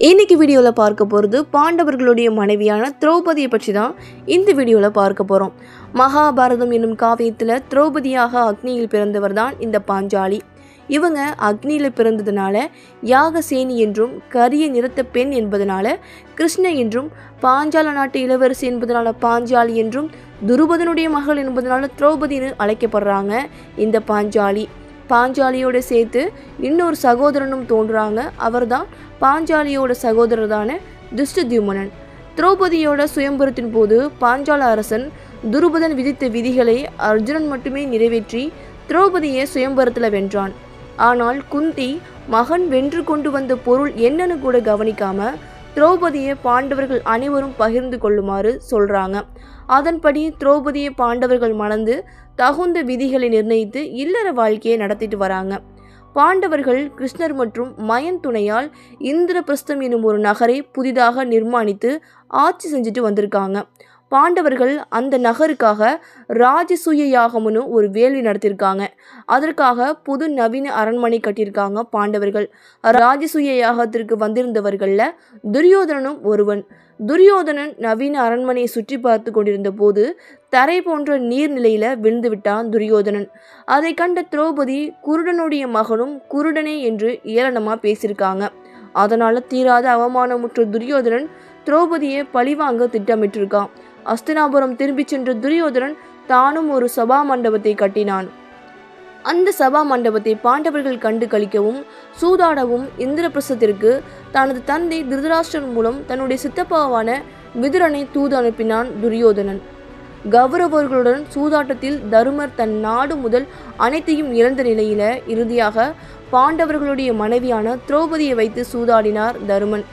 இன்னைக்கு வீடியோவில் பார்க்க போகிறது பாண்டவர்களுடைய மனைவியான திரௌபதியை பற்றி தான் இந்த வீடியோவில் பார்க்க போகிறோம். மகாபாரதம் என்னும் காவியத்தில் திரௌபதியாக அக்னியில் பிறந்தவர் தான் இந்த பாஞ்சாலி. இவங்க அக்னியில் பிறந்ததுனால யாகசேனி என்றும், கரிய நிறத்த பெண் என்பதனால கிருஷ்ண என்றும், பாஞ்சால நாட்டு இளவரசி என்பதனால பாஞ்சாலி என்றும், துருபதனுடைய மகள் என்பதனால திரௌபதினு அழைக்கப்படுறாங்க இந்த பாஞ்சாலி. பாஞ்சாலியோட சேர்த்து இன்னொரு சகோதரனும் தோன்றுறாங்க. அவர் தான் பாஞ்சாலியோட சகோதரரான துஷ்டத்யும்னன். திரௌபதியோட சுயம்பரத்தின் போது பாஞ்சால அரசன் துருபதன் விதித்த விதிகளை அர்ஜுனன் மட்டுமே நிறைவேற்றி திரௌபதியை சுயம்பரத்தில் வென்றான். ஆனால் குந்தி மகன் வென்று கொண்டு வந்த பொருள் என்னன்னு கூட கவனிக்காம திரௌபதியை பாண்டவர்கள் அனைவரும் பகிர்ந்து கொள்ளுமாறு சொல்கிறாங்க. அதன்படி திரௌபதியை பாண்டவர்கள் மணந்து தகுந்த விதிகளை நிர்ணயித்து இல்லற வாழ்க்கையை நடத்திட்டு வராங்க. பாண்டவர்கள் கிருஷ்ணர் மற்றும் மயன் துணையால் இந்திரபிரஸ்தம் எனும் ஒரு நகரை புதிதாக நிர்மாணித்து ஆட்சி செஞ்சுட்டு வந்திருக்காங்க. பாண்டவர்கள் அந்த நகருக்காக ராஜசூய யாகம்னு ஒரு வேள்வி நடத்தியிருக்காங்க. அதற்காக புது நவீன அரண்மனை கட்டியிருக்காங்க பாண்டவர்கள். ராஜசூய யாகத்திற்கு வந்திருந்தவர்களில் துரியோதனனும் ஒருவன். துரியோதனன் நவீன அரண்மனையை சுற்றி பார்த்து கொண்டிருந்த போது தரை போன்ற நீர்நிலையில விழுந்து விட்டான் துரியோதனன். அதை கண்ட திரௌபதி குருடனுடைய மகனும் குருடனே என்று ஏளனமா பேசியிருக்காங்க. அதனால தீராத அவமானமுற்ற துரியோதனன் திரௌபதியை பழிவாங்க திட்டமிட்டிருக்கான். அஸ்தினாபுரம் திரும்பி சென்ற துரியோதனன் தானும் ஒரு சபா மண்டபத்தை கட்டினான். அந்த சபா மண்டபத்தை பாண்டவர்கள் கண்டு கழிக்கவும் சூதாடவும் இந்திரபிரஸ்தத்திற்கு தனது தந்தை திருதராஷ்டிரன் மூலம் தன்னுடைய சித்தப்பாவான விதுரனை தூது அனுப்பினான் துரியோதனன். கௌரவர்களுடன் சூதாட்டத்தில் தருமர் தன் நாடு முதல் அனைத்தையும் இழந்த நிலையில இறுதியாக பாண்டவர்களுடைய மனைவியான திரௌபதியை வைத்து சூதாடினார் தருமன்.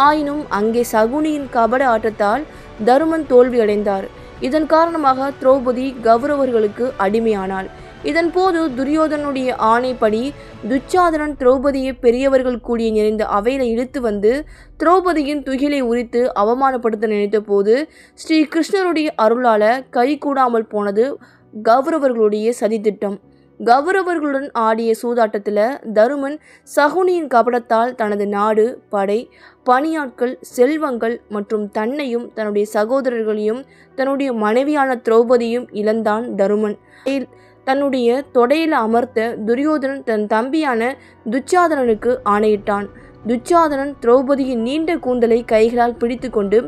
ஆயினும் அங்கே சகுனியின் கபட ஆட்டத்தால் தருமன் தோல்வியடைந்தார். இதன் காரணமாக திரௌபதி கௌரவர்களுக்கு அடிமையானாள். இதன் போது துரியோதனுடைய ஆணைப்படி துச்சாதனன் திரௌபதியை பெரியவர்கள் கூடிய நிறைந்த அவையில இழுத்து வந்து திரௌபதியின் துகிலை உரித்து அவமானப்படுத்த நினைத்த போது ஸ்ரீ கிருஷ்ணருடைய அருளால கை கூடாமல் போனது கௌரவர்களுடைய சதித்திட்டம். கௌரவர்களுடன் ஆடிய சூதாட்டத்தில் தருமன் சகுனியின் கபடத்தால் தனது நாடு, படை, பணியாட்கள், செல்வங்கள் மற்றும் தன்னையும் தன்னுடைய சகோதரர்களையும் தன்னுடைய மனைவியான திரௌபதியும் இழந்தான் தருமன். தன்னுடைய தொடையில் அமர்த்த துரியோதனன் தன் தம்பியான துச்சாதனனுக்கு ஆணையிட்டான். துச்சாதனன் திரௌபதியின் நீண்ட கூந்தலை கைகளால் பிடித்து கொண்டு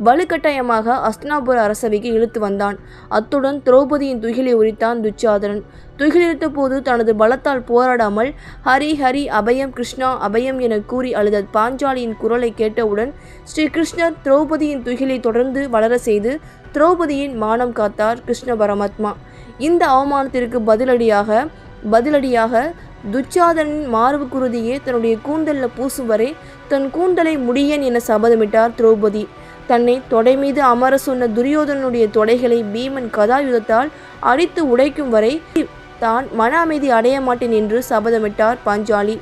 வலுக்கட்டாயமாக அஸ்தினாபுர அரசவைக்கு இழுத்து வந்தான். அத்துடன் திரௌபதியின் துகிலை உரித்தான் துச்சாதனன். துகிலிருத்த போது தனது பலத்தால் போராடாமல் ஹரி ஹரி அபயம் கிருஷ்ணா அபயம் என கூறி அழுத பாஞ்சாலியின் குரலை கேட்டவுடன் ஸ்ரீ கிருஷ்ணர் திரௌபதியின் துகிலை தொடர்ந்து வளர செய்து திரௌபதியின் மானம் காத்தார் கிருஷ்ண பரமாத்மா. இந்த அவமானத்திற்கு பதிலடியாக துச்சாதனின் மார்பு குருதியை தன்னுடைய கூந்தலில் பூசும் வரை தன் கூந்தலை முடியேன் என சபதமிட்டார் திரௌபதி. தன்னை தொடை மீது அமர சொன்ன துரியோதனுடைய தொடைகளை பீமன் கதாயுதத்தால் அடித்து உடைக்கும் வரை தான் மன அமைதி அடைய மாட்டேன் என்று சபதமிட்டார் பாஞ்சாலி.